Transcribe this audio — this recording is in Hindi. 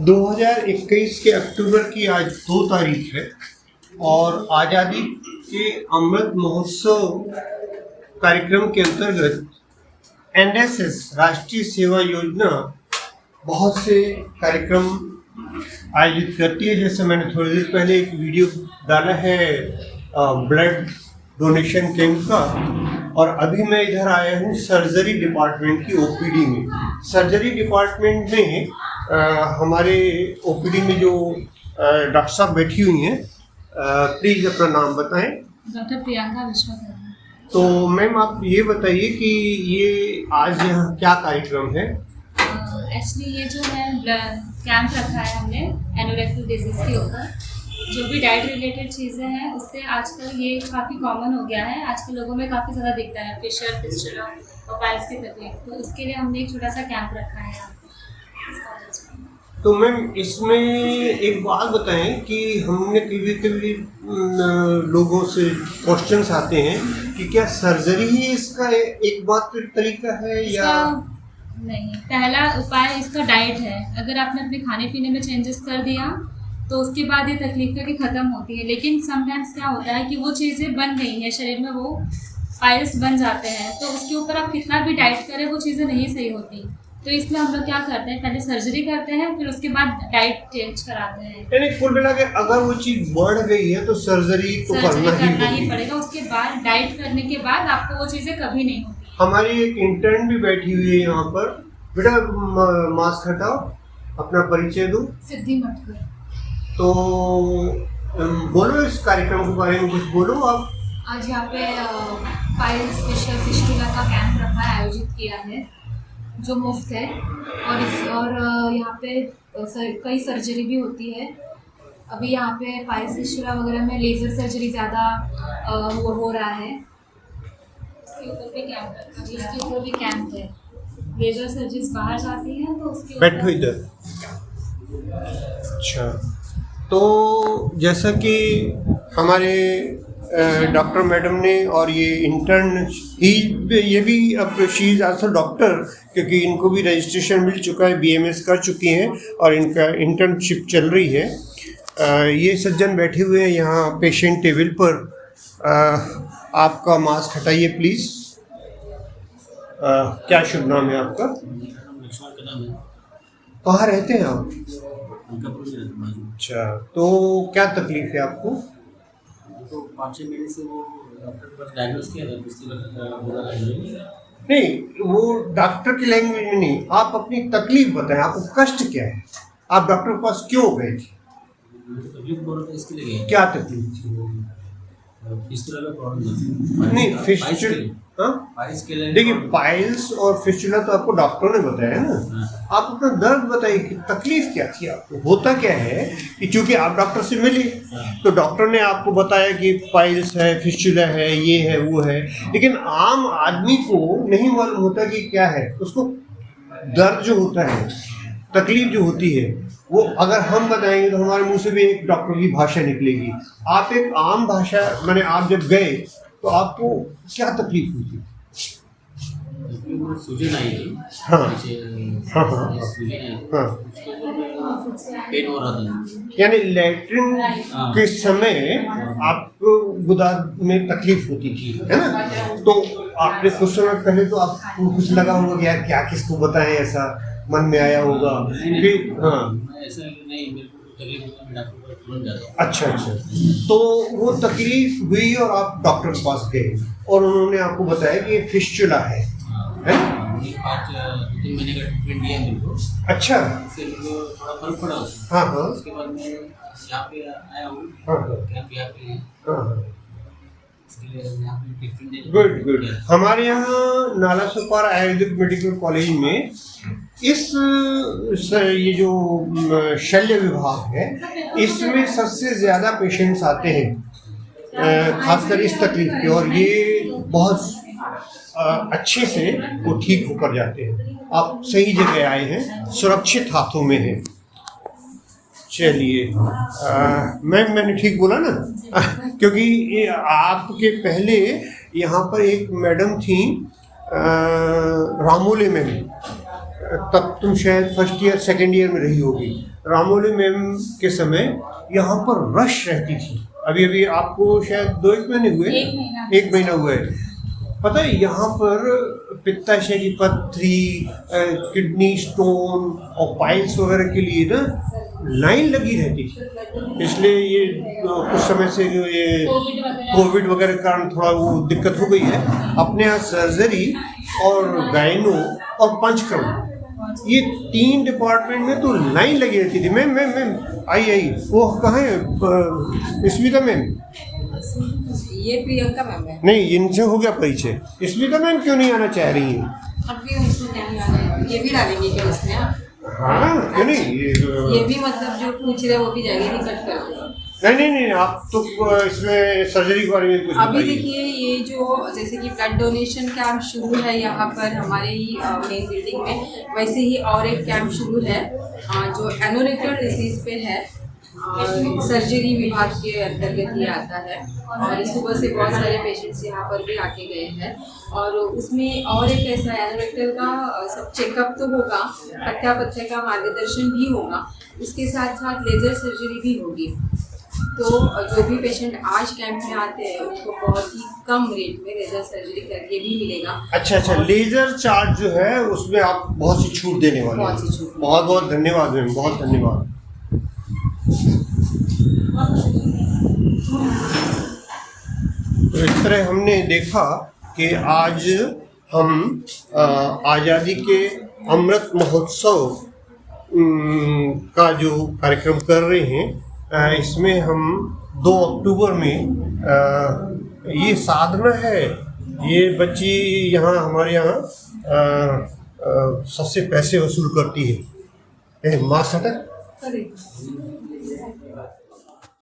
2021 के अक्टूबर की आज 2 तारीख है और आज़ादी के अमृत महोत्सव कार्यक्रम के अंतर्गत एनएसएस राष्ट्रीय सेवा योजना बहुत से कार्यक्रम आयोजित करती है। जैसे मैंने थोड़ी देर पहले एक वीडियो डाला है ब्लड डोनेशन कैंप का, और अभी मैं इधर आया हूँ सर्जरी डिपार्टमेंट की ओपीडी में। सर्जरी डिपार्टमेंट में हमारे ओपीडी में जो डॉक्टर साहब बैठी हुई हैं, प्लीज़ अपना नाम बताएं। डॉक्टर प्रियंका विश्वकर्मा। तो मैम आप ये बताइए कि ये आज यहाँ क्या कार्यक्रम है? एक्चुअली ये जो है कैंप रखा है हमने एनोरेक्टल डिजीज़ के ऊपर। जो भी डाइट रिलेटेड चीज़ें हैं उससे आजकल ये काफ़ी कॉमन हो गया है। आजकल लोगों में काफ़ी ज़्यादा दिखता है फिशर, फिस्टुला और पाइल्स की तकलीफ। तो उसके लिए हमने एक छोटा सा कैंप रखा है यहाँ। तो मैम इसमें एक बात बताएं कि हमने कभी लोगों से क्वेश्चंस आते हैं कि क्या सर्जरी ही इसका एक मात्र तरीका है या नहीं। पहला उपाय इसका डाइट है। अगर आपने अपने खाने पीने में चेंजेस कर दिया तो उसके बाद ये तकलीफ की ख़त्म होती है। लेकिन समटाइम्स क्या होता है कि वो चीज़ें बन गई हैं शरीर में, वो पाइल्स बन जाते हैं, तो उसके ऊपर आप कितना भी डाइट करें वो चीज़ें नहीं सही होती। तो इसलिए हम लोग क्या करते हैं, पहले सर्जरी करते हैं, फिर उसके बाद डाइट चेंज कराते हैं। यानी कुल मिला के अगर वो चीज़ बढ़ गई है तो सर्जरी तो करना ही पड़ेगा। उसके बाद डाइट करने के बाद आपको वो चीज़ें कभी नहीं होती। हमारी एक इंटर्न भी बैठी हुई है यहाँ पर। बेटा मास्क हटाओ, अपना परिचय दो। सिद्धि मटकर। तो बोलो इस कार्यक्रम के बारे में कुछ बोलो आप। आज यहाँ पे पाइल्स, फिशर, फिस्टुला का कैंप रखा है, आयोजित किया है, जो मुफ्त है। और यहाँ पे कई सर्जरी भी होती है। अभी यहाँ पे पाइल्स, फिस्टुला वगैरह में लेज़र सर्जरी ज़्यादा हो रहा है। इसके ऊपर भी कैंप रखा है। इसके ऊपर भी कैंप है। लेज़र सर्जरीज बाहर जाती हैं तो उसके बैठो इधर। अच्छा, तो जैसा कि हमारे डॉक्टर मैडम ने और ये इंटर्न ये भी अब शी इज़ आल्सो डॉक्टर, क्योंकि इनको भी रजिस्ट्रेशन मिल चुका है, BMS कर चुकी हैं और इनका इंटर्नशिप चल रही है। ये सज्जन बैठे हुए हैं यहाँ पेशेंट टेबल पर। आपका मास्क हटाइए प्लीज़। क्या शुभ नाम है आपका? कहाँ रहते हैं आप? अच्छा, तो क्या तकलीफ है आपको? तो 5-6 महीने से वो डॉक्टर के पास डायग्नोस किया था। नहीं, वो डॉक्टर की लैंग्वेज में नहीं, आप अपनी तकलीफ बताएं, आपको कष्ट क्या है, आप डॉक्टर के पास क्यों गए थे? तकलीफ बोलो तो इसके लिए क्या तकलीफ थी? फिस्टुला का प्रॉब्लम नहीं, फिस्टुला, देखिए पाइल्स और फिस्टुला तो आपको डॉक्टर ने बताया ना। आप अपना दर्द बताइए कि तकलीफ क्या थी आपको। होता क्या है कि चूंकि आप डॉक्टर से मिले तो डॉक्टर ने आपको बताया कि पाइल्स है, फिस्टुला है, ये है, वो है, लेकिन आम आदमी को नहीं मालूम होता कि क्या है। उसको दर्द जो होता है, तकलीफ जो होती है, वो अगर हम बताएंगे तो हमारे मुंह से भी एक डॉक्टर की भाषा निकलेगी। आप एक आम भाषा, मैंने आप जब गए तो आपको क्या तकलीफ हुई थी? सूजन आई थी। हाँ हाँ हाँ हाँ। पेन हो रहा था, यानी लैट्रिन के समय आपको गुदा में तकलीफ होती थी, है ना? तो आपने कुछ समय पहले तो आपको कुछ लगा होगा कि यार क्या किसको बताएं, ऐसा मन में आया होगा। फिर हाँ, ऐसा नहीं, मेरे को तकलीफ डॉक्टर को तुरंत जाता। अच्छा, तो वो तकलीफ हुई और आप डॉक्टर के पास गए और उन्होंने आपको बताया कि ये फिस्टुला है? 5-3 महीने का ट्रीटमेंट दिया मेरे को। अच्छा, उससे मेरे को थोड़ा फर्क पड़ा उसमें। हाँ हाँ। उसके बाद मैं यहाँ पे आया हूँ। हाँ कैंप यहाँ पे, हाँ। इसके लिए यहाँ पे ट्रीटमेंट। गुड। हमारे यहाँ नाला सुपार आयुर्वेदिक मेडिकल कॉलेज में ये जो शल्य विभाग है, इसमें सबसे ज़्यादा पेशेंट्स आते हैं खासकर इस तकलीफ के, और ये बहुत अच्छे से वो ठीक होकर जाते हैं। आप सही जगह आए हैं, सुरक्षित हाथों में हैं। चलिए, मैंने ठीक बोला ना? क्योंकि ये आपके पहले यहाँ पर एक मैडम थी, रामोले में तब तुम शायद फर्स्ट ईयर सेकेंड ईयर में रही होगी। रामोली मैम के समय यहाँ पर रश रहती थी। अभी अभी आपको शायद 2-1 महीने हुए, 1 महीना हुआ है। पता है यहाँ पर पित्ताशय की पथरी, किडनी स्टोन और पाइल्स वगैरह के लिए ना लाइन लगी रहती थी। इसलिए ये कुछ समय से जो ये कोविड वगैरह के कारण थोड़ा वो दिक्कत हो गई है। अपने यहाँ सर्जरी और गायनो और पंचकर्म ये 3 डिपार्टमेंट में तो लाइन लगी रहती थी। मैम आई वो कहाँ है स्मिता मैम? ये प्रियंका मैम है। नहीं, इनसे हो गया परिचय। स्मिता मैम क्यों नहीं आना चाह रही हैं? अभी उसमें नहीं आ रहा है, ये भी डालेंगे क्या उसमें आप? हाँ क्यों नहीं, ये भी मतलब जो पूछ रहे वो भी जाएगी, नहीं कट कर दो। नहीं आप तो इसमें सर्जरी के बारे में कुछ अभी बताइए। देखिए ये जो जैसे कि ब्लड डोनेशन कैंप शुरू है यहाँ पर हमारे ही मेन बिल्डिंग में, वैसे ही और एक कैंप शुरू है जो एनोरेक्टल डिसीज पे है। सर्जरी विभाग के अंतर्गत ये आता है और सुबह से बहुत सारे पेशेंट्स यहाँ पर भी आके गए हैं। और उसमें और एक ऐसा एनोरेक्टल का सब चेकअप तो होगा, पथ्य का मार्गदर्शन भी होगा, उसके साथ साथ लेजर सर्जरी भी होगी। तो जो भी पेशेंट आज कैंप में आते हैं उनको बहुत ही कम रेट में लेजर सर्जरी करके भी मिलेगा। अच्छा, लेजर चार्ज जो है उसमें आप बहुत सी छूट देने वाले हैं। बहुत सी छूट। बहुत धन्यवाद मैम, बहुत धन्यवाद। तो इस तरह हमने देखा कि आज हम आज़ादी के अमृत महोत्सव का जो कार्यक्रम कर रहे हैं, इसमें हम 2 अक्टूबर में ये साधना है, ये बच्ची यहाँ हमारे यहाँ सबसे पैसे वसूल करती है। माँ सटक